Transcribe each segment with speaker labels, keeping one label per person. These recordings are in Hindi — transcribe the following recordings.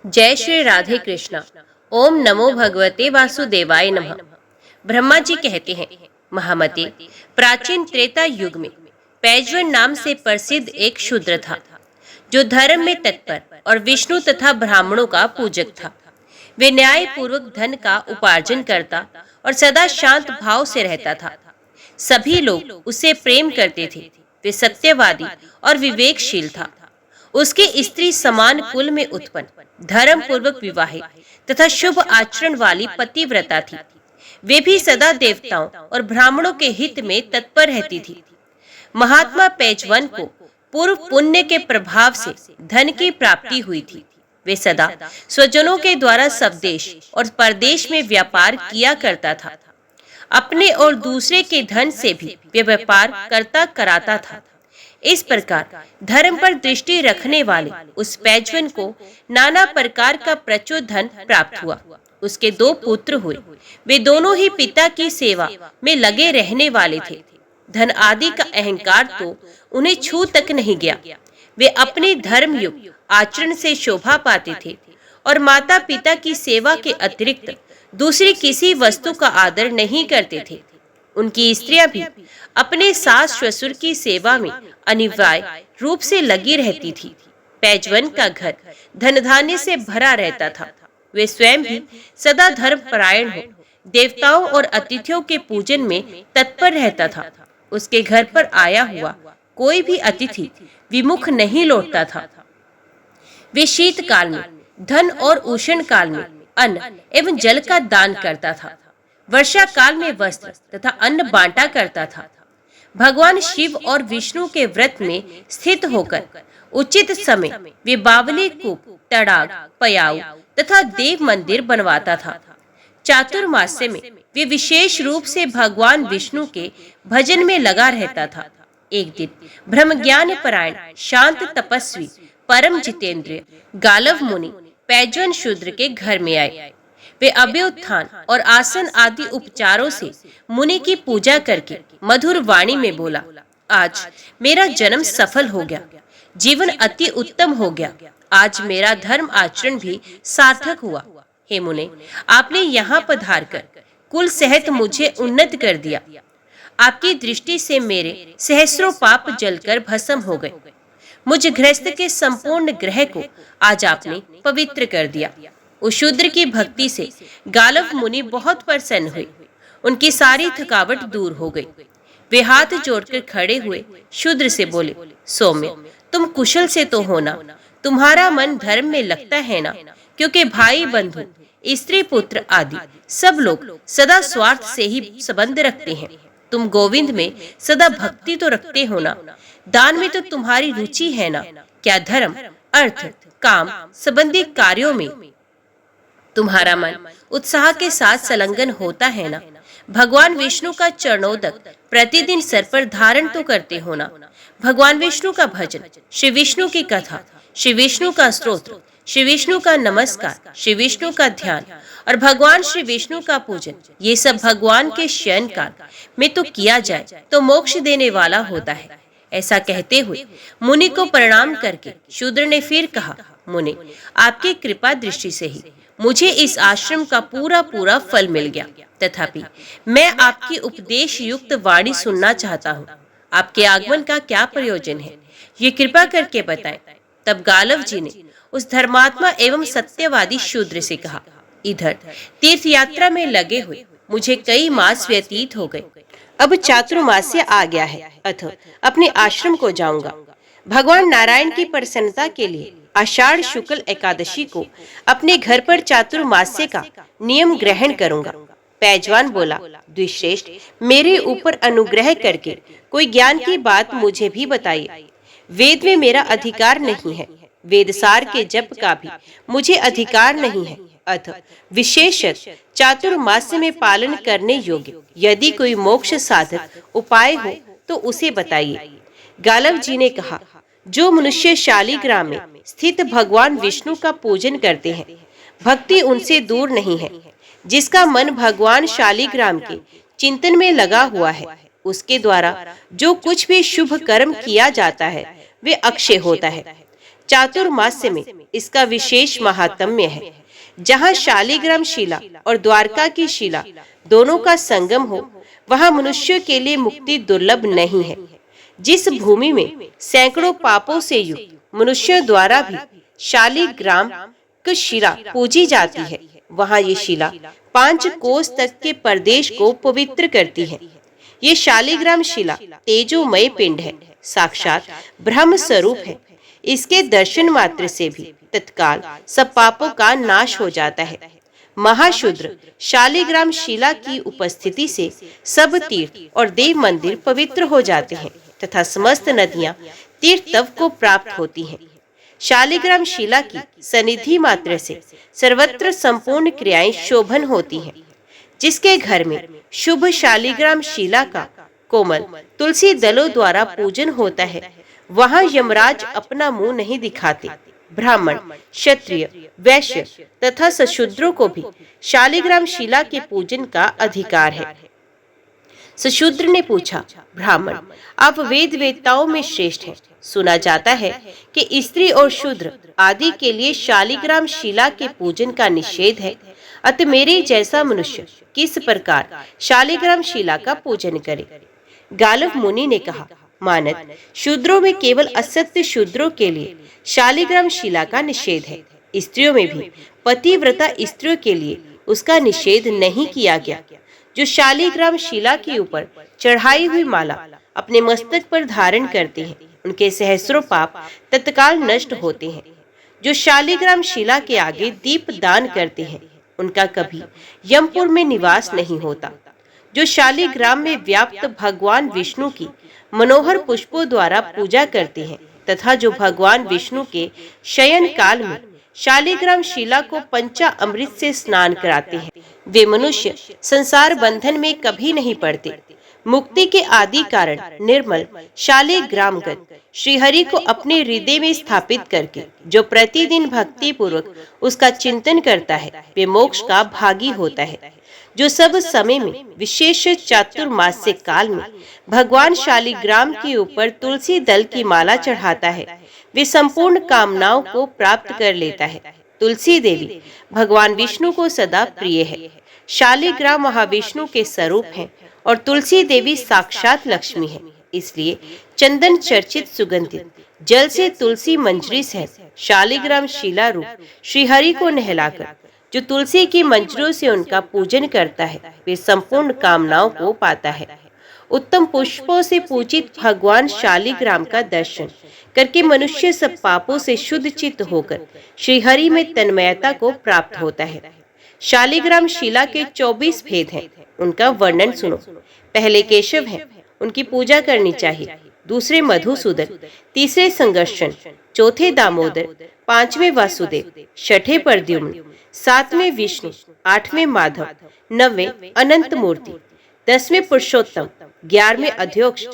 Speaker 1: जय श्री राधे कृष्णा। ओम नमो भगवते वासुदेवाय नमः। ब्रह्मा जी कहते हैं, महामते, प्राचीन त्रेता युग में पैजवन नाम से प्रसिद्ध एक शूद्र था, जो धर्म में तत्पर और विष्णु तथा ब्राह्मणों का पूजक था। वे न्याय पूर्वक धन का उपार्जन करता और सदा शांत भाव से रहता था। सभी लोग उसे प्रेम करते थे। वे सत्यवादी और विवेकशील था। उसकी स्त्री समान कुल में उत्पन्न, धर्म पूर्वक विवाहित तथा शुभ आचरण वाली पतिव्रता थी। वे भी सदा देवताओं और ब्राह्मणों के हित में तत्पर रहती थी। महात्मा पैजवन को पूर्व पुण्य के प्रभाव से धन की प्राप्ति हुई थी। वे सदा स्वजनों के द्वारा स्वदेश और परदेश में व्यापार किया करता था। अपने और दूसरे के धन से भी वे व्यापार करता कराता था। इस प्रकार धर्म पर दृष्टि रखने वाले उस पैजवन को नाना प्रकार का प्रचुर धन प्राप्त हुआ। उसके 2 पुत्र हुए। वे दोनों ही पिता की सेवा में लगे रहने वाले थे। धन आदि का अहंकार तो उन्हें छू तक नहीं गया। वे अपने धर्म युक्त आचरण से शोभा पाते थे और माता पिता की सेवा के अतिरिक्त दूसरी किसी वस्तु का आदर नहीं करते थे। उनकी स्त्रियां भी अपने सास ससुर की सेवा में अनिवार्य रूप से लगी रहती थी। पैजवन का घर धन धान्य से भरा रहता था। वे स्वयं भी सदा धर्म परायण हो देवताओं और अतिथियों के पूजन में तत्पर रहता था। उसके घर पर आया हुआ कोई भी अतिथि विमुख नहीं लौटता था। वे शीतकाल में धन और उष्ण काल में अन्न एवं जल का दान करता था। वर्षा काल में वस्त्र तथा अन्न बांटा करता था। भगवान शिव और विष्णु के व्रत में स्थित होकर उचित समय वे बावली कूप, तड़ाग, पयाऊ तथा देव मंदिर बनवाता था। चातुर्मास्य में वे विशेष रूप से भगवान विष्णु के भजन में लगा रहता था। एक दिन ब्रह्म ज्ञान परायण शांत तपस्वी परम जितेंद्रिय गालव मुनि पैजवन शूद्र के घर में आए। वे अभ्युत्थान और आसन आदि उपचारों से मुनि की पूजा करके मधुर वाणी में बोला, आज मेरा जन्म सफल हो गया, जीवन अति उत्तम हो गया। आज मेरा धर्म आचरण भी सार्थक हुआ। हे मुने, आपने यहाँ पधार कर कुल सहित मुझे उन्नत कर दिया। आपकी दृष्टि से मेरे सहस्रों पाप जलकर भस्म हो गए। मुझ गृहस्थ के संपूर्ण ग्रह को आज आपने पवित्र कर दिया। उस शूद्र की भक्ति से गालव मुनि बहुत प्रसन्न हुए। उनकी सारी थकावट दूर हो गई। वे हाथ जोड़कर खड़े हुए शूद्र से बोले, सौम्य, तुम कुशल से तो हो ना? तुम्हारा मन धर्म में लगता है ना? क्योंकि भाई बंधु स्त्री पुत्र आदि सब लोग सदा स्वार्थ से ही संबंध रखते हैं। तुम गोविंद में सदा भक्ति तो रखते हो ना? दान में तो तुम्हारी रुचि है ना? क्या धर्म, अर्थ, काम संबंधी कार्यों में तुम्हारा मन उत्साह के साथ संलग्न होता है ना? भगवान विष्णु का चरणोदक प्रतिदिन सर पर धारण तो करते हो ना? भगवान विष्णु का भजन, श्री विष्णु की कथा, श्री विष्णु का स्तोत्र, श्री विष्णु का नमस्कार, श्री विष्णु का ध्यान और भगवान श्री विष्णु का पूजन, ये सब भगवान के शयन काल में तो किया जाए तो मोक्ष देने वाला होता है। ऐसा कहते हुए मुनि को प्रणाम करके शूद्र ने फिर कहा, मुनि, आपकी कृपा दृष्टि से ही मुझे इस आश्रम का पूरा पूरा फल मिल गया। तथापि मैं आपकी उपदेश युक्त वाणी सुनना चाहता हूँ। आपके आगमन का क्या प्रयोजन है, ये कृपा करके बताएं। तब गालव जी ने उस धर्मात्मा एवं सत्यवादी शूद्र से कहा, इधर तीर्थ यात्रा में लगे हुए मुझे कई मास व्यतीत हो गए। अब चातुर्मास्य आ गया है, अतः अपने आश्रम को जाऊंगा। भगवान नारायण की प्रसन्नता के लिए आषाढ़ शुक्ल एकादशी को अपने घर पर चातुर्मास्य का नियम ग्रहण करूंगा। पैजवान बोला, द्विश्रेष्ठ, मेरे ऊपर अनुग्रह करके कोई ज्ञान की बात मुझे भी बताइए। वेद में मेरा अधिकार नहीं है, वेदसार के जप का भी मुझे अधिकार नहीं है। अतः विशेषत चातुर्मास्य में पालन करने योग्य यदि कोई मोक्ष साधक उपाय हो तो उसे बताइए। गालव जी ने कहा, जो मनुष्य शालिग्राम में स्थित भगवान विष्णु का पूजन करते हैं, भक्ति उनसे दूर नहीं है। जिसका मन भगवान शालिग्राम के चिंतन में लगा हुआ है, उसके द्वारा जो कुछ भी शुभ कर्म किया जाता है वे अक्षय होता है। चातुर्मास्य में इसका विशेष महात्म्य है। जहाँ शालिग्राम शिला और द्वारका की शिला दोनों का संगम हो, वहाँ मनुष्य के लिए मुक्ति दुर्लभ नहीं है। जिस भूमि में सैकड़ों पापों से युक्त मनुष्यों द्वारा भी शालिग्राम की शिला पूजी जाती है, वहाँ ये शिला 5 कोस तक के प्रदेश को पवित्र करती है। ये शालिग्राम शिला तेजोमय पिंड है, साक्षात ब्रह्म स्वरूप है। इसके दर्शन मात्र से भी तत्काल सब पापों का नाश हो जाता है। महाशूद्र शालिग्राम शिला की उपस्थिति से सब तीर्थ और देव मंदिर पवित्र हो जाते हैं तथा समस्त नदियां तीर्थ तव को प्राप्त होती हैं। शालिग्राम शिला की सनिधि मात्र से सर्वत्र संपूर्ण क्रियाएं शोभन होती हैं। जिसके घर में शुभ शालिग्राम शिला का कोमल तुलसी दलों द्वारा पूजन होता है, वहाँ यमराज अपना मुंह नहीं दिखाते। ब्राह्मण, क्षत्रिय, वैश्य तथा सशूद्रों को भी शालिग्राम शिला के पूजन का अधिकार है। सशूद्र ने पूछा, ब्राह्मण, आप वेद वेत्ताओं में श्रेष्ठ हैं। सुना जाता है कि स्त्री और शूद्र आदि के लिए शालिग्राम शिला के पूजन का निषेध है। अतः मेरे जैसा मनुष्य किस प्रकार शालिग्राम शिला का पूजन करे? गालव मुनि ने कहा, मानद, शूद्रों में केवल असत्य शूद्रों के लिए शालिग्राम शिला का निषेध है। स्त्रियों में भी पतिव्रता स्त्रियों के लिए उसका निषेध नहीं किया गया। जो शालिग्राम शिला के ऊपर चढ़ाई हुई माला अपने मस्तक पर धारण करते हैं, उनके सहस्रों पाप तत्काल नष्ट होते हैं। जो शालिग्राम शिला के आगे दीप दान करते हैं, उनका कभी यमपुर में निवास नहीं होता। जो शालिग्राम में व्याप्त भगवान विष्णु की मनोहर पुष्पों द्वारा पूजा करते हैं तथा जो भगवान विष्णु के शयन काल में शालिग्राम शिला को पंचा अमृत से स्नान कराते हैं, वे मनुष्य संसार बंधन में कभी नहीं पड़ते। मुक्ति के आदि कारण निर्मल शालिग्रामगत श्रीहरि को अपने हृदय में स्थापित करके जो प्रतिदिन भक्ति पूर्वक उसका चिंतन करता है, वे मोक्ष का भागी होता है। जो सब समय में विशेष चातुर्मास्य काल में भगवान शालिग्राम के ऊपर तुलसी दल की माला चढ़ाता है, वे संपूर्ण कामनाओं को प्राप्त कर लेता है। तुलसी देवी भगवान विष्णु को सदा प्रिय है। शालिग्राम महाविष्णु के स्वरूप हैं और तुलसी देवी साक्षात लक्ष्मी है। इसलिए चंदन चर्चित सुगंधित जल से तुलसी मंजरी सहित शालिग्राम शिला रूप श्रीहरि को नहलाकर जो तुलसी की मंजरों से उनका पूजन करता है, वे संपूर्ण कामनाओं को पाता है। उत्तम पुष्पों से पूजित भगवान शालिग्राम का दर्शन करके मनुष्य सब पापों से शुद्ध चित्त होकर श्रीहरि में तन्मयता को प्राप्त होता है। शालिग्राम शिला के 24 भेद हैं, उनका वर्णन सुनो। पहले केशव हैं, उनकी पूजा करनी चाहिए। दूसरे मधुसूदन, तीसरे संघर्षण, चौथे दामोदर, पांचवें वासुदेव, छठे प्रद्युम्न, सातवें विष्णु, आठवें माधव, नवें अनंत मूर्ति, 10वें पुरुषोत्तम, 11वें अध्योक्ष,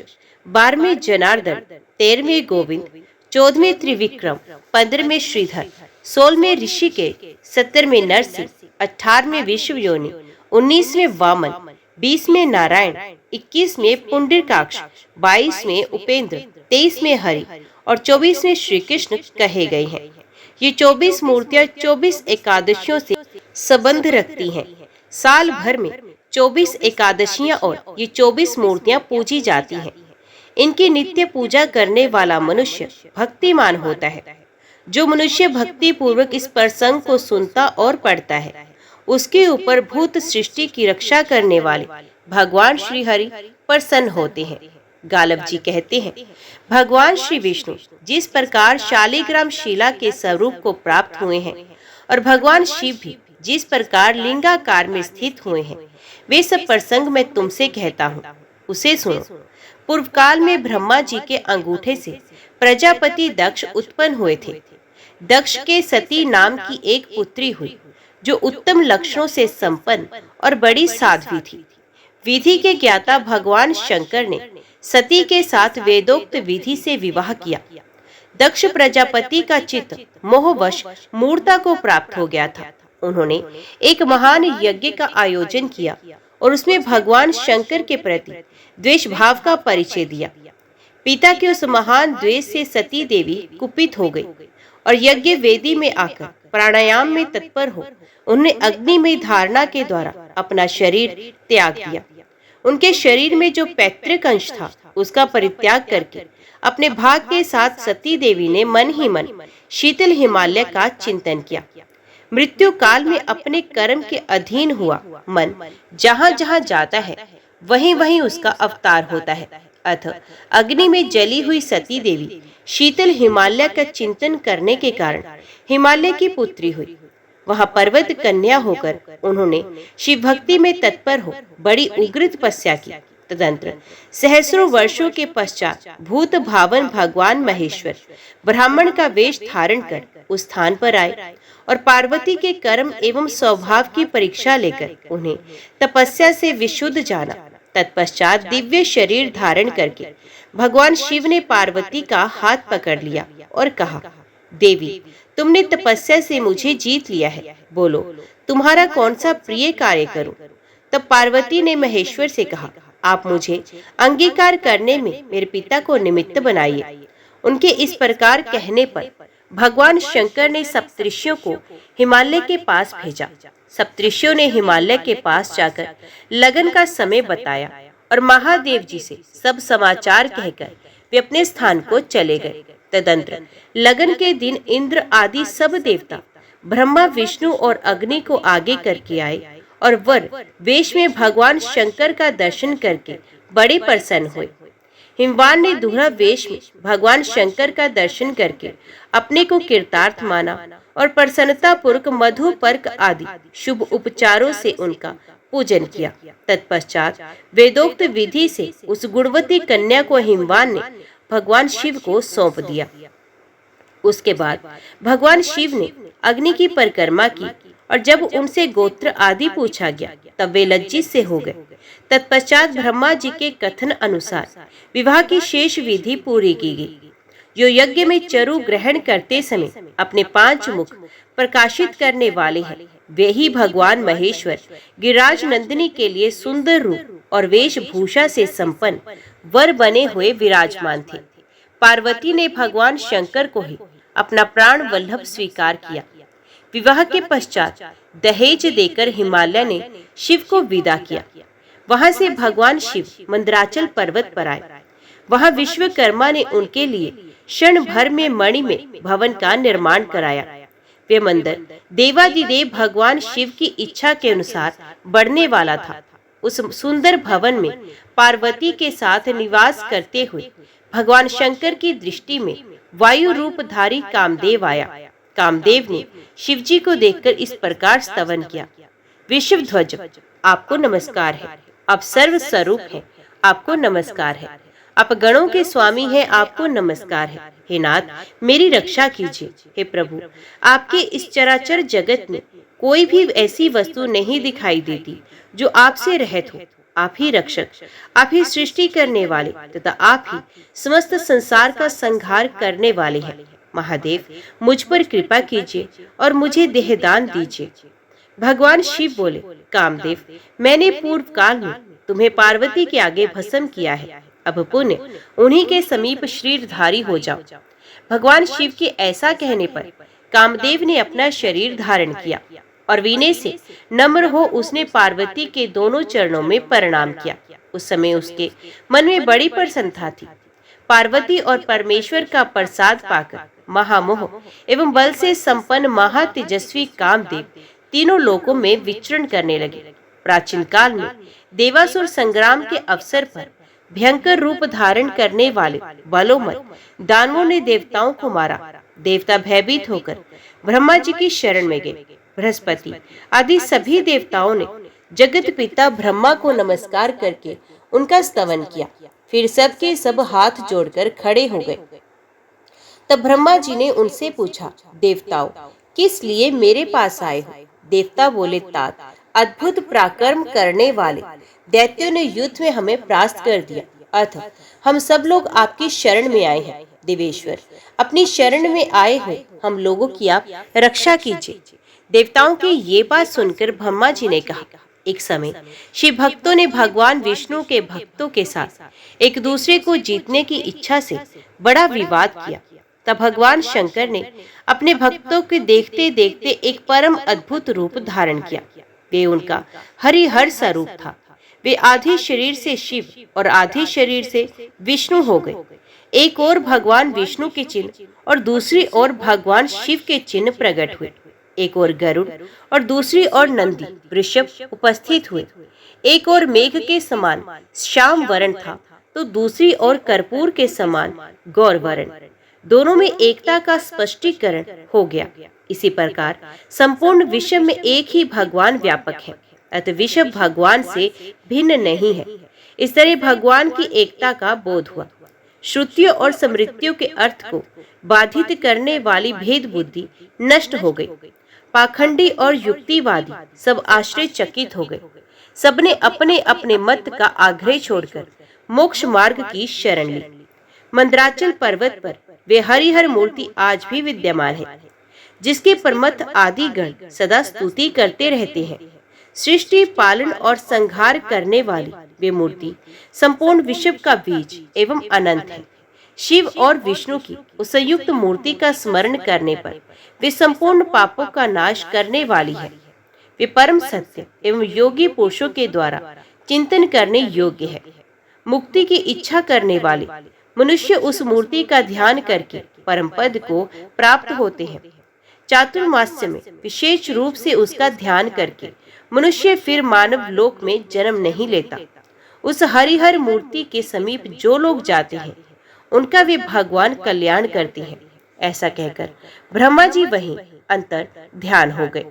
Speaker 1: 12वें जनार्दन, 13वें गोविंद, 14वें त्रिविक्रम, 15वें श्रीधर, 16वें ऋषिकेश, 17वें नरसिंह, 18वें विश्व योनि, 19वें वामन, 20वें नारायण, 21वें पुंडरीकाक्ष, 22वें उपेंद्र, 23वें हरि और 24वें श्री कृष्ण कहे गए हैं। ये 24 मूर्तियां 24 एकादशियों से संबंध रखती हैं। साल भर में 24 एकादशियां और ये 24 मूर्तियां पूजी जाती हैं। इनकी नित्य पूजा करने वाला मनुष्य भक्तिमान होता है। जो मनुष्य भक्ति पूर्वक इस प्रसंग को सुनता और पढ़ता है, उसके ऊपर भूत सृष्टि की रक्षा करने वाले भगवान श्री हरि प्रसन्न होते हैं। गालब जी कहते हैं, भगवान श्री विष्णु जिस प्रकार शालिग्राम शिला के स्वरूप को प्राप्त हुए हैं और भगवान शिव भी जिस प्रकार लिंगाकार में स्थित हुए हैं, वे सब प्रसंग मैं तुमसे कहता हूँ, उसे सुनो। पूर्व काल में ब्रह्मा जी के अंगूठे से प्रजापति दक्ष उत्पन्न हुए थे। दक्ष के सती नाम की एक पुत्री हुई, जो उत्तम लक्षणों से संपन्न और बड़ी साध्वी थी। विधि के ज्ञाता भगवान शंकर ने सती के साथ वेदोक्त विधि से विवाह किया। दक्ष प्रजापति का चित्त मोहवश मूर्ता को प्राप्त हो गया था। उन्होंने एक महान यज्ञ का आयोजन किया और उसमें भगवान शंकर के प्रति द्वेष भाव का परिचय दिया। पिता के उस महान द्वेष से सती देवी कुपित हो गई और यज्ञ वेदी में आकर प्राणायाम में तत्पर हो उन्होंने अग्नि में धारणा के द्वारा अपना शरीर त्याग दिया। उनके शरीर में जो पैतृक अंश था उसका परित्याग करके अपने भाग के साथ सती देवी ने मन ही मन शीतल हिमालय का चिंतन किया। मृत्यु काल में अपने कर्म के अधीन हुआ मन जहाँ जहाँ जाता है वहीं वहीं उसका अवतार होता है। अतः अग्नि में जली हुई सती देवी शीतल हिमालय का चिंतन करने के कारण हिमालय की पुत्री हुई। वहां पर्वत कन्या होकर उन्होंने शिव भक्ति में तत्पर हो बड़ी उग्र तपस्या की। तदंतर सहस्रों वर्षों के पश्चात भूत भावन भगवान महेश्वर ब्राह्मण का वेश धारण कर उस स्थान पर आए और पार्वती के कर्म एवं स्वभाव की परीक्षा लेकर उन्हें तपस्या से विशुद्ध जाना। तत्पश्चात दिव्य शरीर धारण करके भगवान शिव ने पार्वती का हाथ पकड़ लिया और कहा, देवी तुमने तपस्या से मुझे जीत लिया है, बोलो तुम्हारा कौन सा प्रिय कार्य करूं। तब पार्वती ने महेश्वर से कहा, आप मुझे अंगीकार करने में मेरे पिता को निमित्त बनाइए। उनके इस प्रकार कहने पर भगवान शंकर ने सप्तऋषियों को हिमालय के पास भेजा। सप्तऋषियों ने हिमालय के पास जाकर लगन का समय बताया और महादेव जी से सब समाचार कहकर वे अपने स्थान को चले गए। तदंतर लगन के दिन इंद्र आदि सब देवता ब्रह्मा विष्णु और अग्नि को आगे करके आए और वर वेश में भगवान शंकर का दर्शन करके बड़े प्रसन्न हुए। हिमवान ने दूहरा वेश में भगवान शंकर का दर्शन करके अपने को कृतार्थ माना और प्रसन्नता पूर्वक मधु पर्क आदि शुभ उपचारों से उनका पूजन किया। तत्पश्चात वेदोक्त विधि से उस गुणवती कन्या को हिमवान ने भगवान शिव को सौंप दिया। उसके बाद भगवान शिव ने अग्नि की परिक्रमा की और जब उनसे गोत्र आदि पूछा गया तब वे लज्जित से हो गए। तत्पश्चात ब्रह्मा जी के कथन अनुसार विवाह की शेष विधि पूरी की गई। जो यज्ञ में चरु ग्रहण करते समय अपने 5 मुख प्रकाशित करने वाले हैं वे ही भगवान महेश्वर गिरिराज नंदिनी के लिए सुंदर रूप और वेशभूषा से संपन्न वर बने हुए विराजमान थे। पार्वती ने भगवान शंकर को ही अपना प्राण वल्लभ स्वीकार किया। विवाह के पश्चात दहेज देकर हिमालय ने शिव को विदा किया। वहां से भगवान शिव मंदराचल पर्वत पर आए। वहां विश्वकर्मा ने उनके लिए क्षण भर में मणि में भवन का निर्माण कराया। वे मंदिर देवादिदेव भगवान शिव की इच्छा के अनुसार बढ़ने वाला था। उस सुंदर भवन में पार्वती के साथ निवास करते हुए भगवान शंकर की दृष्टि में वायु रूपधारी कामदेव आया। कामदेव ने शिवजी को देखकर इस प्रकार स्तवन किया, विश्व ध्वज आपको नमस्कार है, आप सर्व स्वरूप हैं, आपको नमस्कार है, आप गणों के स्वामी हैं, आपको नमस्कार है। हे नाथ मेरी रक्षा कीजिए। हे प्रभु आपके इस चराचर जगत में कोई भी ऐसी वस्तु नहीं दिखाई देती जो आपसे रहित हो। आप ही रक्षक, आप ही सृष्टि करने वाले तथा आप ही समस्त संसार का संहार करने वाले हैं। महादेव मुझ पर कृपा कीजिए और मुझे देहदान दीजिए। भगवान शिव बोले, कामदेव मैंने पूर्व काल में तुम्हें पार्वती के आगे भस्म किया है, अब पुण्य उन्हीं के समीप शरीरधारी हो जाओ। भगवान शिव के ऐसा कहने पर कामदेव ने अपना शरीर धारण किया और विनय से नम्र हो उसने पार्वती के दोनों चरणों में प्रणाम किया। उस समय उसके मन में बड़ी प्रसन्नता थी। पार्वती और परमेश्वर का प्रसाद पाकर महामोह एवं बल से संपन्न महातेजस्वी कामदेव तीनों लोकों में विचरण करने लगे। प्राचीन काल में देवासुर संग्राम के अवसर पर भयंकर रूप धारण करने वाले बलोमय दानवों ने देवताओं को मारा। देवता भयभीत होकर ब्रह्मा जी की शरण में गए। बृहस्पति आदि सभी देवताओं ने जगत पिता ब्रह्मा को नमस्कार करके उनका स्तवन किया। फिर सबके सब हाथ जोड़कर खड़े हो गए। तब ब्रह्मा जी ने उनसे पूछा, देवताओं किस लिए मेरे पास आए हो? देवता बोले, तात अद्भुत पराक्रम करने वाले दैत्यों ने युद्ध में हमें परास्त कर दिया, अतः हम सब लोग आपकी शरण में आए हैं। देवेश्वर अपनी शरण में आए हो हम लोगों की आप रक्षा कीजिए। देवताओं की ये बात सुनकर ब्रह्मा जी ने कहा, एक समय शिव भक्तों ने भगवान विष्णु के भक्तों के साथ एक दूसरे को जीतने की इच्छा से बड़ा विवाद किया। तब भगवान शंकर ने अपने भक्तों के देखते देखते एक परम अद्भुत रूप धारण किया। वे उनका हरिहर स्वरूप था। वे आधे शरीर से शिव और आधे शरीर से विष्णु हो गए। एक ओर भगवान विष्णु के चिन्ह और दूसरी ओर भगवान शिव के चिन्ह प्रकट हुए। एक ओर गरुड़ और दूसरी ओर नंदी वृषभ उपस्थित हुए। एक ओर मेघ के समान श्याम वर्ण था तो दूसरी ओर कर्पूर के समान गौर वर्ण। दोनों में एकता का स्पष्टीकरण हो गया। इसी प्रकार संपूर्ण विश्व में एक ही भगवान व्यापक है, अतः विश्व भगवान से भिन्न नहीं है। इस तरह भगवान की एकता का बोध हुआ। श्रुतियों और स्मृतियों के अर्थ को बाधित करने वाली भेद बुद्धि नष्ट हो गई। पाखंडी और युक्तिवादी सब आश्चर्यचकित हो गए। सबने अपने अपने मत का आग्रह छोड़कर मोक्ष मार्ग की शरण ली। मंदराचल पर्वत पर वे हरिहर मूर्ति आज भी विद्यमान है, जिसके परमत आदि गण सदा स्तुति करते रहते हैं। सृष्टि पालन और संहार करने वाली वे मूर्ति संपूर्ण विश्व का बीज एवं अनंत है। शिव और विष्णु की उस संयुक्त मूर्ति का स्मरण करने पर वे संपूर्ण पापों का नाश करने वाली है। वे परम सत्य एवं योगी पुरुषों के द्वारा चिंतन करने योग्य है। मुक्ति की इच्छा करने वाले मनुष्य उस मूर्ति का ध्यान करके परम पद को प्राप्त होते हैं। चातुर्मास्य में विशेष रूप से उसका ध्यान करके मनुष्य फिर मानव लोक में जन्म नहीं लेता। उस हरिहर मूर्ति के समीप जो लोग जाते हैं उनका वे भगवान कल्याण करते हैं। ऐसा कहकर ब्रह्मा जी वहीं अंतर ध्यान हो गए।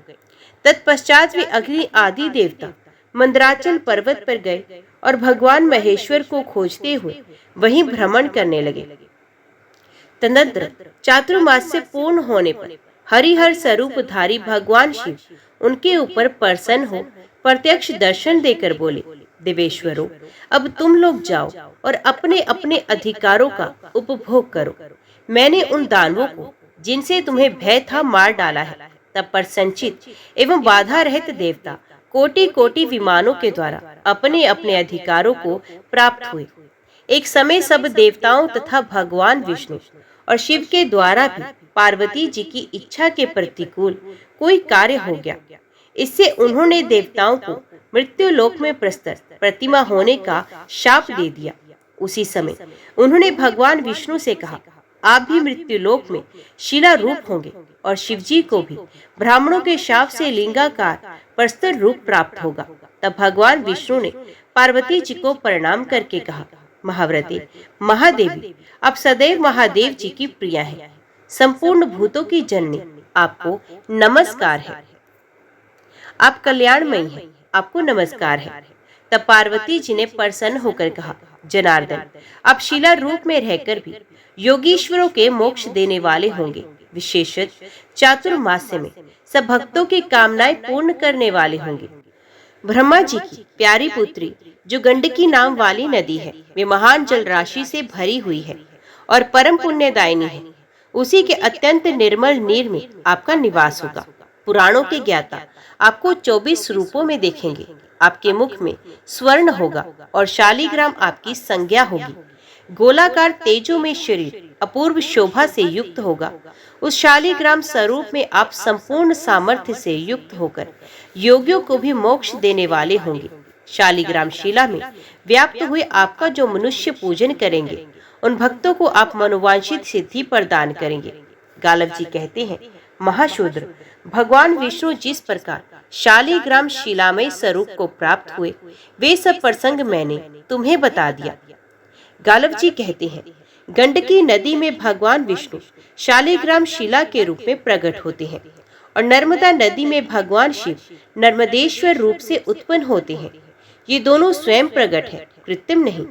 Speaker 1: तत्पश्चात वे अग्नि आदि देवता मंदराचल पर्वत पर गए और भगवान महेश्वर को खोजते हुए वहीं भ्रमण करने लगे। तदनंतर चातुर्मास्य पूर्ण होने पर हरिहर स्वरूपधारी भगवान शिव उनके ऊपर प्रसन्न हो प्रत्यक्ष दर्शन देकर बोले, देवेश्वरों, अब तुम लोग जाओ और अपने अपने अधिकारों का उपभोग करो। मैंने उन दानवों को जिनसे तुम्हें भय था मार डाला है। तब पर संचित एवं बाधा रहित देवता कोटि कोटि विमानों के द्वारा अपने अपने अधिकारों को प्राप्त हुए। एक समय सब देवताओं तथा भगवान विष्णु और शिव के द्वारा भी पार्वती जी की इच्छा के प्रतिकूल कोई कार्य हो गया। इससे उन्होंने देवताओं को मृत्युलोक में प्रस्तर प्रतिमा होने का शाप दे दिया। उसी समय उन्होंने भगवान विष्णु से कहा, आप भी मृत्युलोक में शिला रूप होंगे और शिवजी को भी ब्राह्मणों के शाप से लिंगाकार प्रस्तर रूप प्राप्त होगा। तब भगवान विष्णु ने पार्वती जी को प्रणाम करके कहा, महाव्रते महादेवी, आप सदैव महादेव जी की प्रिया है। संपूर्ण भूतों की जननी, आपको नमस्कार है। आप कल्याणमयी हैं, आपको नमस्कार है। तब पार्वती जी ने प्रसन्न होकर कहा, जनार्दन, आप शिला रूप में रहकर भी योगीश्वरों के मोक्ष देने वाले होंगे। विशेषत चातुर्मास्य में सब भक्तों की कामनाएं पूर्ण करने वाले होंगे। ब्रह्मा जी की प्यारी पुत्री जो गंडकी नाम वाली नदी है, वे महान जल राशि से भरी हुई है और परम पुण्यदायिनी है। उसी के अत्यंत निर्मल नीर में आपका निवास होगा। पुराणों के ज्ञाता आपको 24 रूपों में देखेंगे। आपके मुख में स्वर्ण होगा और शालिग्राम आपकी संज्ञा होगी। गोलाकार तेजो में शरीर अपूर्व शोभा से युक्त होगा। उस शालिग्राम स्वरूप में आप संपूर्ण सामर्थ्य से युक्त होकर योगियों को भी मोक्ष देने वाले होंगे। शालिग्राम शिला में व्याप्त हुए आपका जो मनुष्य पूजन करेंगे, उन भक्तों को आप मनोवांछित सिद्धि प्रदान करेंगे। गालव जी कहते हैं, महाशूद्र, भगवान विष्णु जिस प्रकार शालिग्राम शिलामय स्वरूप को प्राप्त हुए, वे सब प्रसंग मैंने तुम्हें बता दिया। गालव जी कहते हैं, गंडकी नदी में भगवान विष्णु शालिग्राम शिला के रूप में प्रकट होते हैं और नर्मदा नदी में भगवान शिव नर्मदेश्वर रूप से उत्पन्न होते हैं। ये दोनों स्वयं प्रकट है, कृत्रिम नहीं।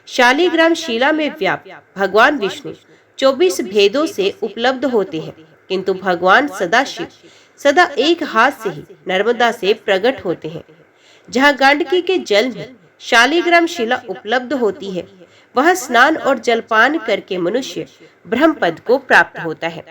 Speaker 1: शालिग्राम शिला में व्याप्त भगवान विष्णु 24 भेदों से उपलब्ध होते हैं, किंतु भगवान सदाशिव सदा एक हाथ से ही नर्मदा से प्रकट होते हैं। जहाँ गंडकी के जल में शालिग्राम शिला उपलब्ध होती है, वह स्नान और जलपान करके मनुष्य ब्रह्म पद को प्राप्त होता है।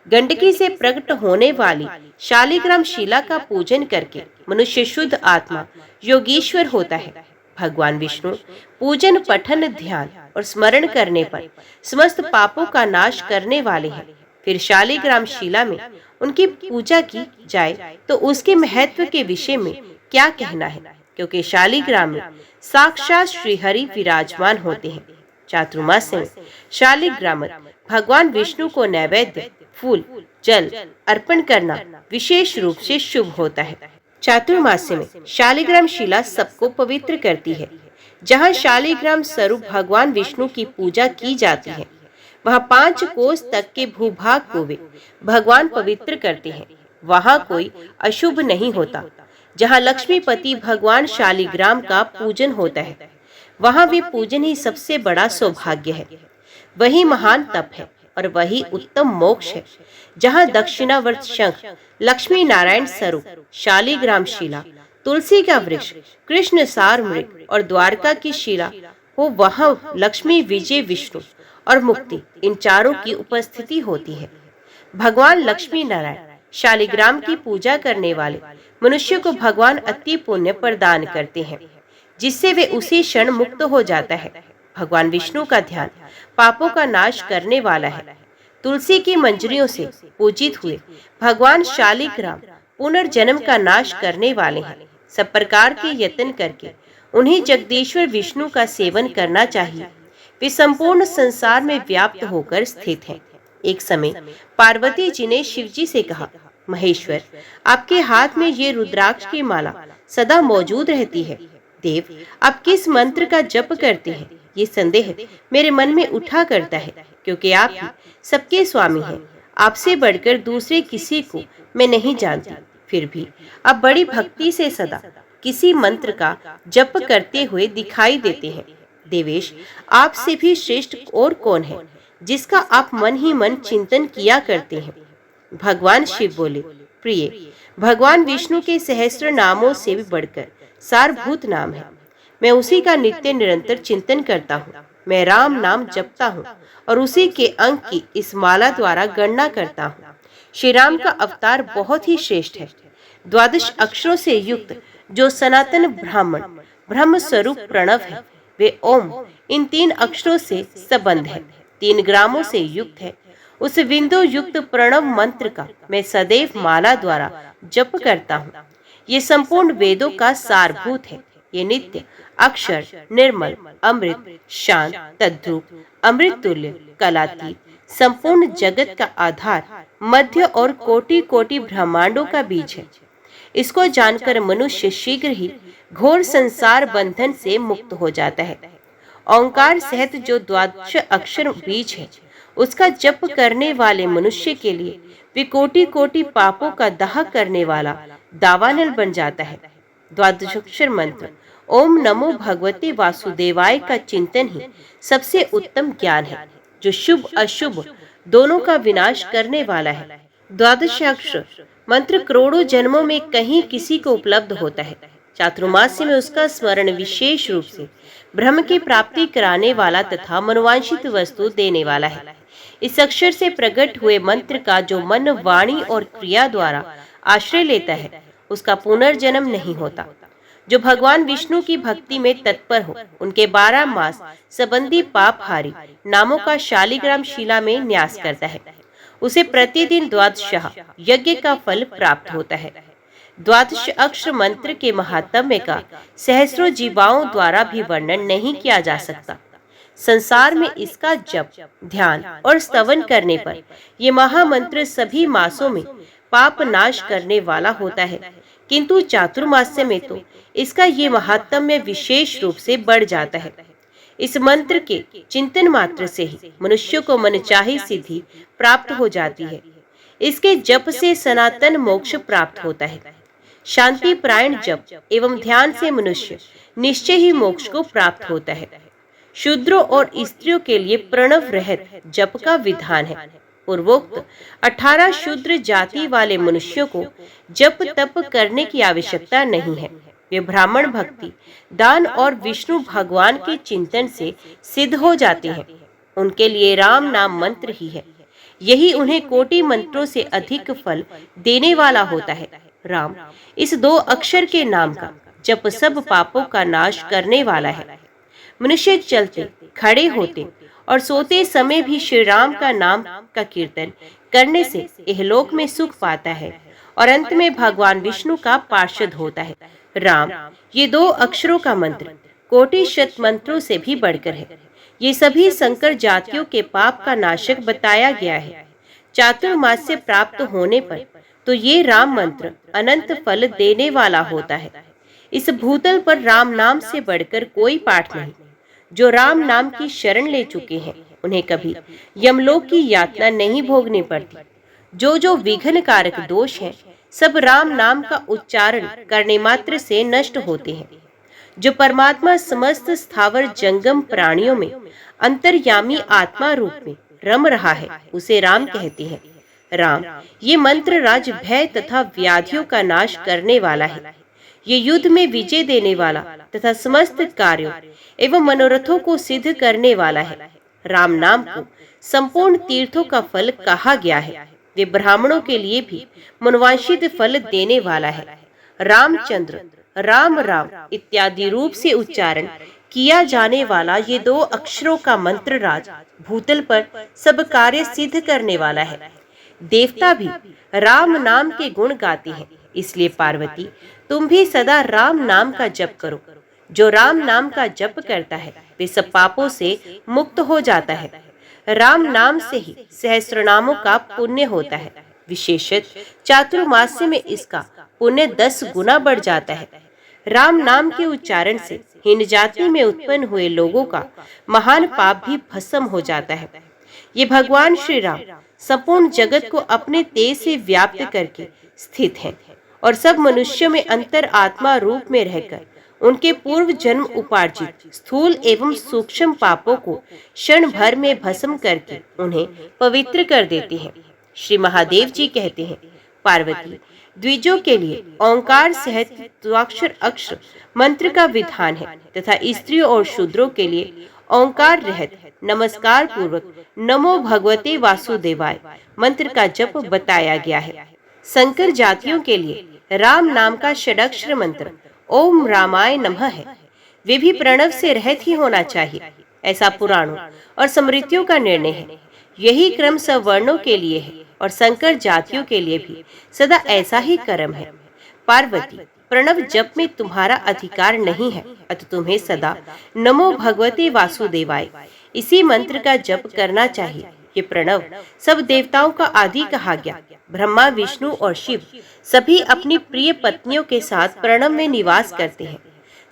Speaker 1: गंडकी से प्रकट होने वाली शालिग्राम शिला का पूजन करके मनुष्य शुद्ध आत्मा योगीश्वर होता है। भगवान विष्णु पूजन, पठन, ध्यान और स्मरण करने पर समस्त पापों का नाश करने वाले हैं। फिर शालिग्राम शिला में उनकी पूजा की जाए तो उसके महत्व के विषय में क्या कहना है, क्योंकि शालिग्राम में साक्षात श्रीहरि विराजमान होते हैं। चातुर्मास्य में शालिग्राम भगवान विष्णु को नैवेद्य फूल जल अर्पण करना विशेष रूप से शुभ होता है। चातुर्मास्य में शालिग्राम शिला सबको पवित्र करती है। जहाँ शालिग्राम स्वरूप भगवान विष्णु की पूजा की जाती है, वहाँ 5 कोस तक के भूभाग को वे भगवान पवित्र करते हैं। वहाँ कोई अशुभ नहीं होता। जहाँ लक्ष्मीपति भगवान शालिग्राम का पूजन होता है, वहाँ वे पूजन ही सबसे बड़ा सौभाग्य है। वही महान तप है और वही उत्तम मोक्ष है। जहाँ दक्षिणावर्त शंख, लक्ष्मी नारायण स्वरूप शालिग्राम शिला, तुलसी का वृक्ष, कृष्ण सार मृग और द्वारका की शिला हो, वहाँ लक्ष्मी, विजय, विष्णु और मुक्ति, इन चारों की उपस्थिति होती है। भगवान लक्ष्मी नारायण शालिग्राम की पूजा करने वाले मनुष्य को भगवान अति पुण्य प्रदान करते हैं, जिससे वे उसी क्षण मुक्त हो जाता है। भगवान विष्णु का ध्यान पापों का नाश करने वाला है। तुलसी की मंजरियों से पूजित हुए भगवान शालिग्राम पुनर्जन्म का नाश करने वाले हैं। सब प्रकार के यत्न करके उन्हें जगदीश्वर विष्णु का सेवन करना चाहिए। वे संपूर्ण संसार में व्याप्त होकर स्थित हैं। एक समय पार्वती जी ने शिव जी से कहा, महेश्वर, आपके हाथ में ये रुद्राक्ष की माला सदा मौजूद रहती है। देव, आप किस मंत्र का जप करते हैं? ये संदेह मेरे मन में उठा करता है, क्योंकि आप ही सबके स्वामी हैं। आपसे बढ़कर दूसरे किसी को मैं नहीं जानती। फिर भी आप बड़ी भक्ति से सदा किसी मंत्र का जप करते हुए दिखाई देते हैं। देवेश, आपसे भी श्रेष्ठ और कौन है जिसका आप मन ही मन चिंतन किया करते हैं? भगवान शिव बोले, प्रिय, भगवान विष्णु के सहस्त्र नामों से भी बढ़कर सारभूत नाम है। मैं उसी का नित्य निरंतर चिंतन करता हूँ। मैं राम नाम जपता हूँ और उसी के अंक की इस माला द्वारा गणना करता हूँ। श्री राम का अवतार बहुत ही श्रेष्ठ है। 12 अक्षरों से युक्त जो सनातन ब्राह्मण ब्रह्म स्वरूप प्रणव है, वे ओम इन 3 अक्षरों से संबंध है। 3 ग्रामों से युक्त है। उस बिंदु युक्त प्रणव मंत्र का मैं सदैव माला द्वारा जप करता हूँ। ये संपूर्ण वेदों का सारभूत है। ये नित्य अक्षर, निर्मल, अमृत, शांत, तद्रूप, अमृत तुल्य, कलातीत, संपूर्ण जगत का आधार, मध्य और कोटि कोटि ब्रह्मांडों का बीज है। इसको जानकर मनुष्य शीघ्र ही घोर संसार बंधन से मुक्त हो जाता है। ओंकार सहित जो 12 अक्षर बीज है, उसका जप करने वाले मनुष्य के लिए वे कोटि कोटि पापों का दाह करने वाला दावानल बन जाता है। 12 अक्षर मंत्र ओम नमो भगवते वासुदेवाय का चिंतन ही सबसे उत्तम ज्ञान है, जो शुभ अशुभ दोनों का विनाश करने वाला है। 12 अक्षर मंत्र करोड़ों जन्मों में कहीं किसी को उपलब्ध होता है। चातुर्मास्य में उसका स्मरण विशेष रूप से ब्रह्म की प्राप्ति कराने वाला तथा मनोवांछित वस्तु देने वाला है। इस अक्षर से प्रकट हुए मंत्र का जो मन, वाणी और क्रिया द्वारा आश्रय लेता है, उसका पुनर्जन्म नहीं होता। जो भगवान विष्णु की भक्ति में तत्पर हो, उनके 12 मास संबंधी पापहारी नामों का शालिग्राम शिला में न्यास करता है, उसे प्रतिदिन 12 यज्ञ का फल प्राप्त होता है। 12 अक्षर मंत्र के महात्म्य का सहस्रों जीवाओं द्वारा भी वर्णन नहीं किया जा सकता। संसार में इसका जप, ध्यान और स्तवन करने पर यह महामंत्र सभी मासों में पाप नाश करने वाला होता है, किंतु चातुर्मास्य में तो इसका ये महात्म्य विशेष रूप से बढ़ जाता है। इस मंत्र के चिंतन मात्र से ही मनुष्य को मनचाही सिद्धि प्राप्त हो जाती है। इसके जप से सनातन मोक्ष प्राप्त होता है। शांति प्रायण जप एवं ध्यान से मनुष्य निश्चय ही मोक्ष को प्राप्त होता है। शूद्रों और स्त्रियों के लिए प्रणव रहित जप का विधान है। पूर्वोक्त 18 शूद्र जाति वाले मनुष्यों को जप तप करने की आवश्यकता नहीं है। वे ब्राह्मण भक्ति, दान और विष्णु भगवान के चिंतन से सिद्ध हो जाते हैं। उनके लिए राम नाम मंत्र ही है। यही उन्हें कोटि मंत्रों से अधिक फल देने वाला होता है। राम इस 2 अक्षर के नाम का जप सब पापों का नाश करने वाला है। मनुष्य चलते, खड़े होते और सोते समय भी श्री राम का नाम का कीर्तन करने से इहलोक में सुख पाता है और अंत में भगवान विष्णु का पार्षद होता है। राम, ये 2 अक्षरों का मंत्र कोटि शत मंत्रों से भी बढ़कर है। ये सभी संकर जातियों के पाप का नाशक बताया गया है। चातुर्मास्य प्राप्त होने पर तो ये राम मंत्र अनंत फल देने वाला होता है। इस भूतल पर राम नाम से बढ़कर कोई पाठ नहीं। जो राम नाम की शरण ले चुके हैं उन्हें कभी यमलोक की यातना नहीं भोगनी पड़ती। जो विघ्न कारक दोष हैं सब राम नाम का उच्चारण करने मात्र से नष्ट होते हैं। जो परमात्मा समस्त स्थावर जंगम प्राणियों में अंतर्यामी आत्मा रूप में रम रहा है उसे राम कहते हैं। राम, ये मंत्र राज भय तथा व्याधियों का नाश करने वाला है। ये युद्ध में विजय देने वाला तथा समस्त कार्यों एवं मनोरथों को सिद्ध करने वाला है। राम नाम को संपूर्ण तीर्थों का फल कहा गया है। वे ब्राह्मणों के लिए भी मनोवांछित फल देने वाला है। रामचंद्र, राम राम इत्यादि रूप से उच्चारण किया जाने वाला ये 2 अक्षरों का मंत्र राज भूतल पर सब कार्य सिद्ध करने वाला है। देवता भी राम नाम के गुण गाते हैं। इसलिए पार्वती, तुम भी सदा राम नाम का जप करो। जो राम नाम का जप करता है वे सब पापों से मुक्त हो जाता है। राम नाम से ही सहस्रनामों का पुण्य होता है। विशेषत चातुर्मास्य में इसका पुण्य 10 गुना बढ़ जाता है। राम नाम के उच्चारण से हीन जाति में उत्पन्न हुए लोगों का महान पाप भी भस्म हो जाता है। ये भगवान श्री राम संपूर्ण जगत को अपने तेज से व्याप्त करके स्थित हैं और सब मनुष्यों में अंतर आत्मा रूप में रहकर उनके पूर्व जन्म उपार्जित स्थूल एवं सूक्ष्म पापों को क्षण भर में भस्म करके उन्हें पवित्र कर देते हैं। श्री महादेव जी कहते हैं, पार्वती, द्विजों के लिए ओंकार सहित द्वाक्षर अक्षर मंत्र का विधान है तथा स्त्रियों और शूद्रों के लिए ओंकार रहित नमस्कार पूर्वक नमो भगवते वासुदेवाय मंत्र का जप बताया गया है। संकर जातियों के लिए राम नाम का षडाक्षर मंत्र ओम रामाय नमः है। वे भी प्रणव से रहित ही होना चाहिए, ऐसा पुराणों और स्मृतियों का निर्णय है। यही क्रम सवर्णों के लिए है और संकर जातियों के लिए भी सदा ऐसा ही क्रम है। पार्वती, प्रणव जप में तुम्हारा अधिकार नहीं है, अतः तुम्हें सदा नमो भगवते वासुदेवाय इसी मंत्र का जप करना चाहिए। ये प्रणव सब देवताओं का आदि कहा गया। ब्रह्मा, विष्णु और शिव सभी अपनी प्रिय पत्नियों के साथ प्रणव में निवास करते हैं।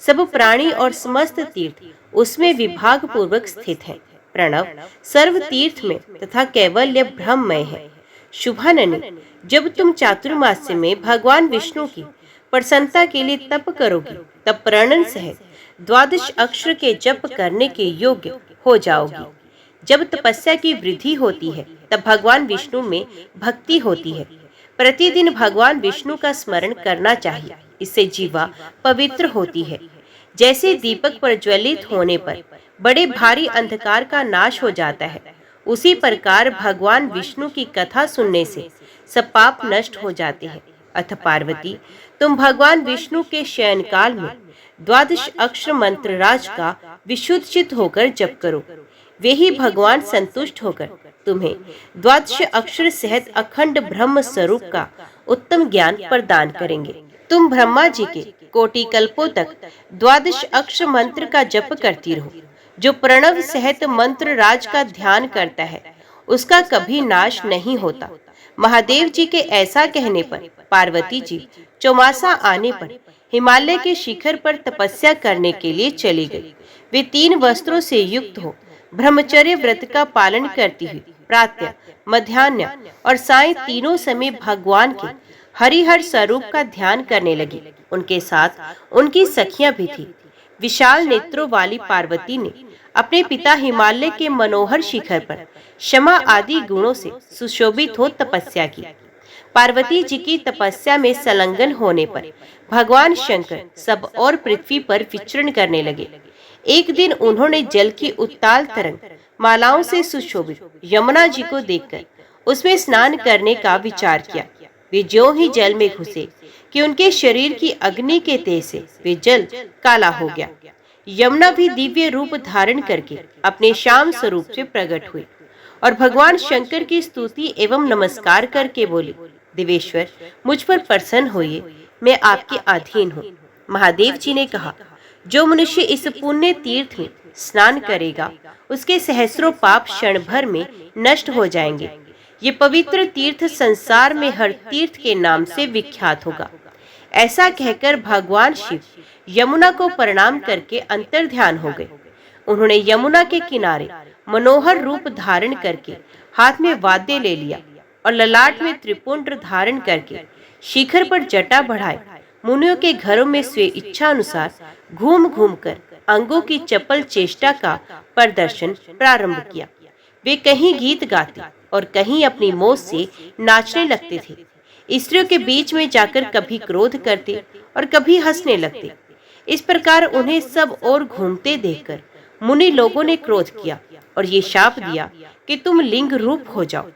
Speaker 1: सब प्राणी और समस्त तीर्थ उसमें विभाग पूर्वक स्थित है। प्रणव सर्व तीर्थ में तथा कैवल्य ब्रह्ममय है। शुभाननी, जब तुम चातुर्मास्य में भगवान विष्णु की प्रसन्नता के लिए तप करोगी तब प्रणन सहित 12 अक्षर के जप करने के योग्य हो जाओगी। जब तपस्या की वृद्धि होती है तब भगवान विष्णु में भक्ति होती है। प्रतिदिन भगवान विष्णु का स्मरण करना चाहिए, इससे जीवा पवित्र होती है। जैसे दीपक प्रज्वलित होने पर बड़े भारी अंधकार का नाश हो जाता है, उसी प्रकार भगवान विष्णु की कथा सुनने से सब पाप नष्ट हो जाते हैं। अथ पार्वती, तुम भगवान विष्णु के शयन काल में 12 अक्षर मंत्र राज का विशुद्ध चित्त होकर जप करो। वे ही भगवान संतुष्ट होकर तुम्हें 12 अक्षर सहित अखंड ब्रह्म स्वरूप का उत्तम ज्ञान प्रदान करेंगे। तुम ब्रह्मा जी के कोटि कल्पों तक 12 अक्षर मंत्र का जप करती रहो। जो प्रणव सहित मंत्र राज का ध्यान करता है उसका कभी नाश नहीं होता। महादेव जी के ऐसा कहने पर पार्वती जी चौमासा आने पर हिमालय के शिखर पर तपस्या करने के लिए चली गई। वे 3 वस्त्रों से युक्त हो ब्रह्मचर्य व्रत का पालन करती हुई प्रातः, मध्याह्न और सायं तीनों समय भगवान के हरिहर स्वरूप का ध्यान करने लगी। उनके साथ उनकी सखियां भी थी। विशाल नेत्रों वाली पार्वती ने अपने पिता हिमालय के मनोहर शिखर पर क्षमा आदि गुणों से सुशोभित हो तपस्या की। पार्वती जी की तपस्या में संलग्न होने पर भगवान शंकर सब और पृथ्वी पर विचरण करने लगे। एक दिन उन्होंने जल की उत्ताल तरंग मालाओं से सुशोभित यमुना जी को देखकर उसमें स्नान करने का विचार किया। वे ज्यों ही जल में घुसे कि उनके शरीर की अग्नि के तेज से वे जल काला हो गया। यमुना भी दिव्य रूप धारण करके अपने श्याम स्वरूप से प्रकट हुए और भगवान शंकर की स्तुति एवं नमस्कार करके बोले, देवेश्वर, मुझ पर प्रसन्न होइए, मैं आपके अधीन हूँ। महादेव जी ने कहा, जो मनुष्य इस पुण्य तीर्थ में स्नान करेगा उसके सहस्रों पाप क्षण भर में नष्ट हो जाएंगे। ये पवित्र तीर्थ संसार में हर तीर्थ के नाम से विख्यात होगा। ऐसा कहकर भगवान शिव यमुना को प्रणाम करके अंतर ध्यान हो गए। उन्होंने यमुना के किनारे मनोहर रूप धारण करके हाथ में वाद्य ले लिया और ललाट में त्रिपुंड धारण करके शिखर पर जटा बढ़ाए मुनियों के घरों में स्वे इच्छा अनुसार घूम घूम कर अंगों की चपल चेष्टा का प्रदर्शन प्रारंभ किया। वे कहीं गीत गाते और कहीं अपनी मौज से नाचने लगते थे। स्त्रियों के बीच में जाकर कभी क्रोध करते और कभी हंसने लगते। इस प्रकार उन्हें सब और घूमते देखकर मुनि लोगों ने क्रोध किया और ये शाप दिया कि तुम लिंग रूप हो जाओ।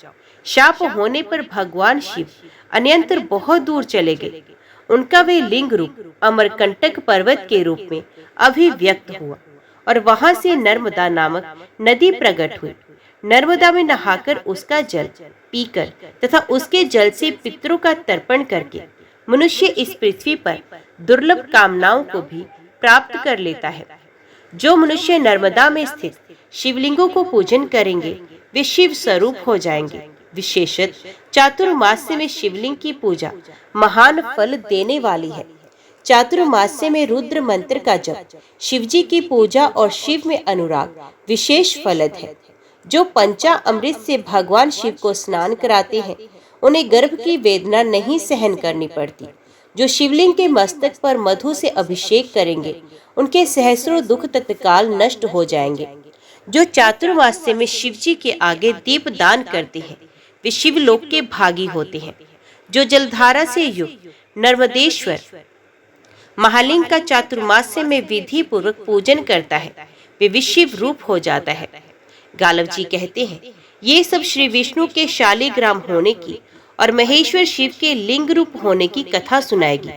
Speaker 1: शाप होने पर भगवान शिव अन्यंतर बहुत दूर चले गए। उनका वे लिंग रूप अमरकंटक पर्वत के रूप में अभिव्यक्त हुआ और वहां से नर्मदा नामक नदी प्रकट हुई। नर्मदा में नहाकर उसका जल पीकर तथा उसके जल से पितरों का तर्पण करके मनुष्य इस पृथ्वी पर दुर्लभ कामनाओं को भी प्राप्त कर लेता है। जो मनुष्य नर्मदा में स्थित शिवलिंगों को पूजन करेंगे वे शिव स्वरूप हो जाएंगे। विशेषतः चातुर्मास्य में शिवलिंग की पूजा महान फल देने वाली है। चातुर्मास्य में रुद्र मंत्र का जप, शिवजी की पूजा और शिव में अनुराग विशेष फलद है। जो पंचा अमृत से भगवान शिव को स्नान कराते हैं उन्हें गर्भ की वेदना नहीं सहन करनी पड़ती। जो शिवलिंग के मस्तक पर मधु से अभिषेक करेंगे उनके सहस्रों दुख तत्काल नष्ट हो जाएंगे। जो चातुर्मास्य में शिवजी के आगे दीप दान करते हैं वे शिवलोक के भागी होते हैं। जो जलधारा से युक्त नर्मदेश्वर महालिंग का चातुर्मास्य में विधि पूर्वक पूजन करता है वे विशिव रूप हो जाता है। गालव जी कहते हैं, ये सब श्री विष्णु के शालिग्राम होने की और महेश्वर शिव के लिंग रूप होने की कथा सुनाएगी।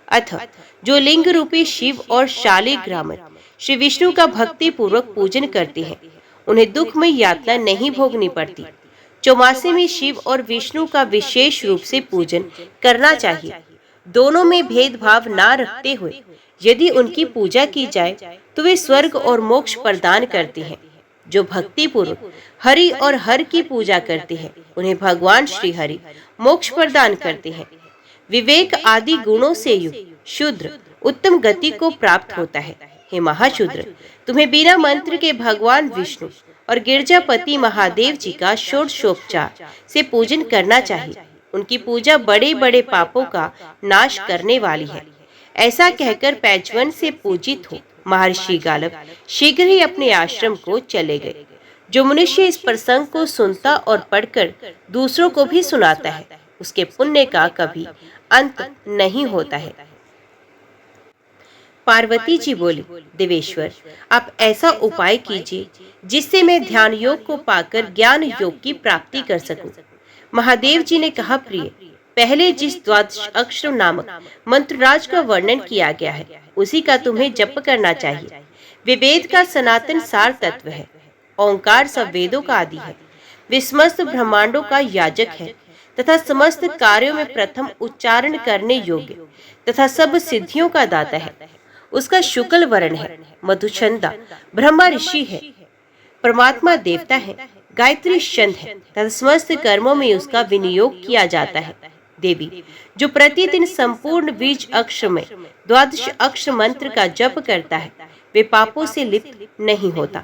Speaker 1: अतः जो लिंग रूपी शिव और शालिग्राम श्री विष्णु का भक्ति पूर्वक पूजन करते हैं उन्हें दुखमय यातना नहीं भोगनी पड़ती। चौमासे में शिव और विष्णु का विशेष रूप से पूजन करना चाहिए। दोनों में भेदभाव ना रखते हुए यदि उनकी पूजा की जाए तो वे स्वर्ग और मोक्ष प्रदान करते हैं। जो भक्ति पूर्वक हरि और हर की पूजा करते हैं उन्हें भगवान श्री हरि मोक्ष प्रदान करते हैं। विवेक आदि गुणों से युक्त शूद्र उत्तम गति को प्राप्त होता है। हे महाशूद्र, तुम्हें बिना मंत्र के भगवान विष्णु और गिरजापति महादेव जी का षोडशोपचार से पूजन करना चाहिए। उनकी पूजा बड़े बड़े पापों का नाश करने वाली है। ऐसा कहकर पैजवन से पूजित हो महर्षि गालव शीघ्र ही अपने आश्रम को चले गए। जो मनुष्य इस प्रसंग को सुनता और पढ़कर दूसरों को भी सुनाता है उसके पुण्य का कभी अंत नहीं होता है। पार्वती जी बोली, देवेश्वर, आप ऐसा उपाय कीजिए जिससे मैं ध्यान योग को पाकर ज्ञान योग की प्राप्ति कर सकूं। महादेव जी ने कहा, प्रिय, पहले जिस द्वादश अक्षर नामक मंत्रराज का वर्णन किया गया है उसी का तुम्हें जप करना चाहिए। वे वेद का सनातन सार तत्व है। ओंकार सब वेदों का आदि है। वे समस्त ब्रह्मांडों का याजक है तथा समस्त कार्यों में प्रथम उच्चारण करने योग्य तथा सब सिद्धियों का दाता है। उसका शुक्ल वर्ण है। मधुचंदा ब्रह्मा ऋषि है। परमात्मा देवता है। गायत्री छंद है तथा समस्त कर्मों में उसका विनियोग किया जाता है। देवी, जो प्रतिदिन संपूर्ण बीज अक्षर में द्वादश अक्षर मंत्र का जप करता है वे पापों से लिप्त नहीं होता।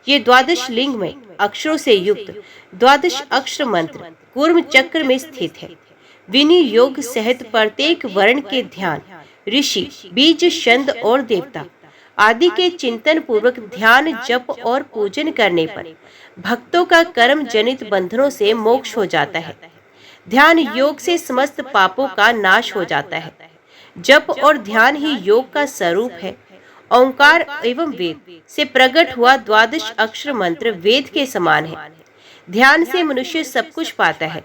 Speaker 1: ये द्वादश लिंग में अक्षरों से युक्त द्वादश अक्षर मंत्र कूर्म चक्र में स्थित है। विनियोग सहित प्रत्येक वर्ण के ध्यान ऋषि, बीज, छंद और देवता आदि के चिंतन पूर्वक ध्यान, जप और पूजन करने पर भक्तों का कर्म जनित बंधनों से मोक्ष हो जाता है। ध्यान योग से समस्त पापों का नाश हो जाता है। जप और ध्यान ही योग का स्वरूप है। ओंकार एवं वेद से प्रकट हुआ द्वादश अक्षर मंत्र वेद के समान है। ध्यान से मनुष्य सब कुछ पाता है।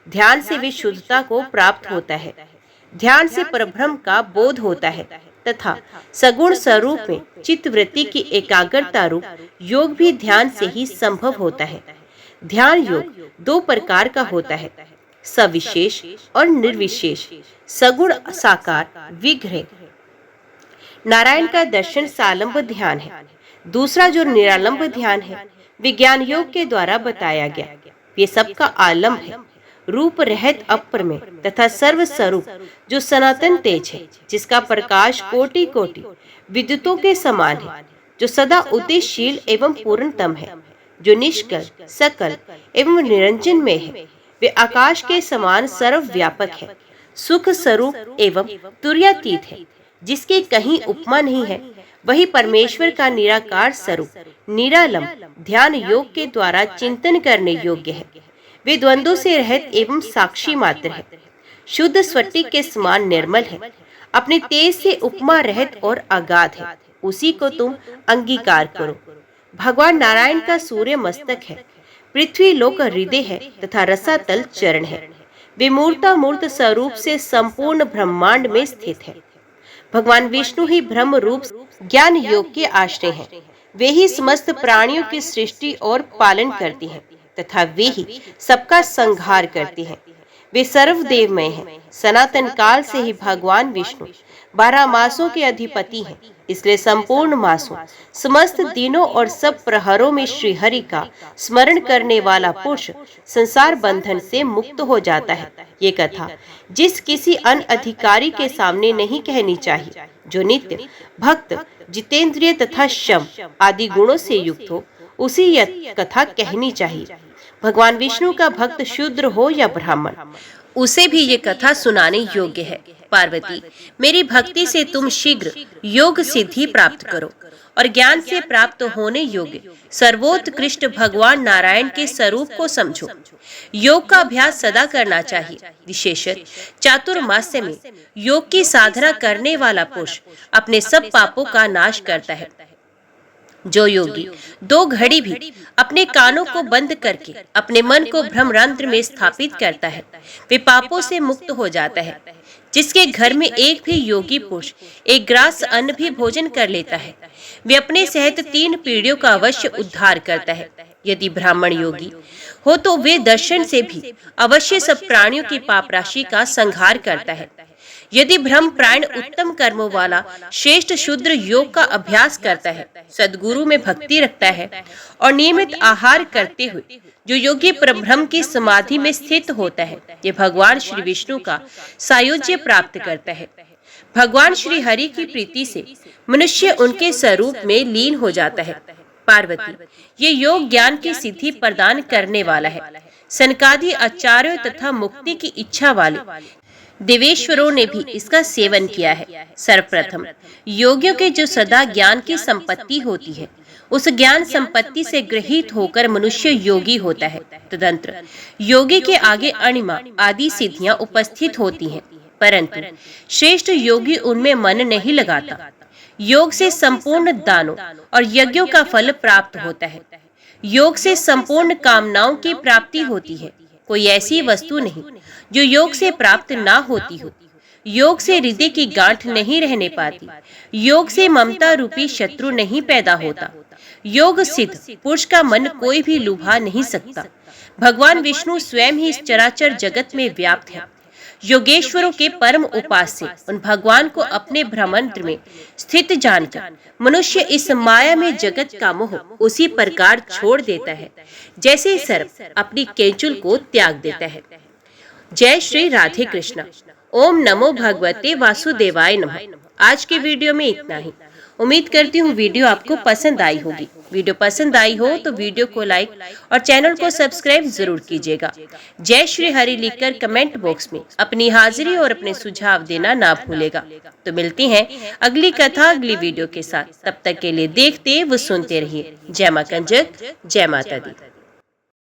Speaker 1: ध्यान से विशुद्धता को प्राप्त होता है। ध्यान से परब्रह्म का बोध होता है। तथा सगुण स्वरूप में चित्तवृत्ति की एकाग्रता रूप योग भी ध्यान से ही संभव होता है। ध्यान योग दो प्रकार का होता है, सविशेष और निर्विशेष। सगुण साकार विग्रह नारायण का दर्शन सालंब ध्यान है। दूसरा जो निरालंब ध्यान है, विज्ञान योग के द्वारा बताया गया। ये सबका आलंब है, रूप रहित अप्रमेय तथा सर्व स्वरूप जो सनातन तेज है, जिसका प्रकाश कोटि कोटि विद्युतों के समान है, जो सदा उद्देश्यशील एवं पूर्णतम है, जो निष्कल सकल एवं निरंजन में है। वे आकाश के समान सर्वव्यापक है, सुख स्वरूप एवं तुर्यातीत है, जिसकी कहीं उपमा नहीं है। वही परमेश्वर का निराकार स्वरूप निरालंब ध्यान योग के द्वारा चिंतन करने योग्य है। वे द्वंद्वों से रहित एवं साक्षी मात्र है, शुद्ध स्फटिक के समान निर्मल है, अपने तेज से उपमा रहित और अगाध है। उसी को तुम अंगीकार करो। भगवान नारायण का सूर्य मस्तक है, पृथ्वी लोक हृदय है तथा रसातल चरण है। वे मूर्तामूर्त स्वरूप से संपूर्ण ब्रह्मांड में स्थित है। भगवान विष्णु ही ब्रह्म रूप ज्ञान योग के आश्रय हैं। वे ही समस्त प्राणियों की सृष्टि और पालन करती हैं तथा वे ही सबका संहार करते हैं। वे सर्वदेवमय हैं। सनातन काल से ही भगवान विष्णु 12 मासों के अधिपति हैं। इसलिए संपूर्ण मासों, समस्त दिनों और सब प्रहरों में श्री हरि का स्मरण करने वाला पुरुष संसार बंधन से मुक्त हो जाता है। ये कथा जिस किसी अनअधिकारी के सामने नहीं कहनी चाहिए। जो नित्य भक्त, जितेंद्रिय तथा शम आदि गुणों से युक्त हो, उसी यह कथा कहनी चाहिए। भगवान विष्णु का भक्त शूद्र हो या ब्राह्मण, उसे भी ये कथा सुनाने योग्य है। पार्वती, मेरी भक्ति से तुम शीघ्र योग सिद्धि प्राप्त करो और ज्ञान से प्राप्त होने योग्य सर्वोत्कृष्ट भगवान नारायण के स्वरूप को समझो। योग का अभ्यास सदा करना चाहिए। विशेषतः चातुर्मास्य में योग की साधना करने वाला पुरुष अपने सब पापों का नाश करता है। जो योगी 2 घड़ी भी अपने कानों को बंद करके अपने मन को ब्रह्मरंध्र में स्थापित करता है, वे पापों से मुक्त हो जाता है। जिसके घर में एक भी योगी पुरुष एक ग्रास अन्न भी भोजन कर लेता है, वे अपने सहित 3 पीढ़ियों का अवश्य उद्धार करता है। यदि ब्राह्मण योगी हो तो वे दर्शन से भी अवश्य सब प्राणियों की पाप राशि का संहार करता है। यदि ब्रह्म प्राण उत्तम कर्मों वाला श्रेष्ठ शूद्र योग का अभ्यास करता है, सद्गुरु में भक्ति रखता है और नियमित आहार करते हुए जो योगी परब्रह्म की समाधि में स्थित होता है, ये भगवान श्री विष्णु का सायुज्य प्राप्त करता है। भगवान श्री हरि की प्रीति से मनुष्य उनके स्वरूप में लीन हो जाता है। पार्वती, ये योग ज्ञान की सिद्धि प्रदान करने वाला है। सनकादि आचार्यों तथा मुक्ति की इच्छा वाले देवेश्वरों ने भी इसका सेवन किया है। सर्वप्रथम योगियों के जो सदा ज्ञान की संपत्ति होती है, उस ज्ञान संपत्ति से गृहीत होकर मनुष्य योगी होता है। तदंतर योगी के आगे अणिमा आदि सिद्धियां उपस्थित होती हैं, परंतु श्रेष्ठ योगी उनमें मन नहीं लगाता। योग से संपूर्ण दानों और यज्ञों का फल प्राप्त होता है। योग से संपूर्ण कामनाओं की प्राप्ति होती है। कोई ऐसी वस्तु नहीं जो योग से प्राप्त ना होती हो। योग से हृदय की गांठ नहीं रहने पाती। योग से ममता रूपी शत्रु नहीं पैदा होता। योग सिद्ध पुरुष का मन कोई भी लुभा नहीं सकता। भगवान विष्णु स्वयं ही इस चराचर जगत में व्याप्त है। योगेश्वरों के परम उपास्य उन भगवान को अपने ब्रह्मांड में स्थित जानकर मनुष्य इस माया में जगत का मोह उसी प्रकार छोड़ देता है जैसे सर्प अपनी केंचुल को त्याग देता है। जय श्री राधे कृष्ण। ओम नमो भगवते वासुदेवाय नमः। आज के वीडियो में इतना ही। उम्मीद करती हूँ वीडियो आपको पसंद आई होगी। वीडियो पसंद आई हो तो वीडियो को लाइक और चैनल को सब्सक्राइब जरूर कीजिएगा। जय श्री हरि लिखकर कमेंट बॉक्स में अपनी हाजिरी और अपने सुझाव देना ना भूलेगा। तो मिलती हैं अगली कथा अगली वीडियो के साथ। तब तक के लिए देखते व सुनते रहिए। जय मां कंजक, जय माता दी।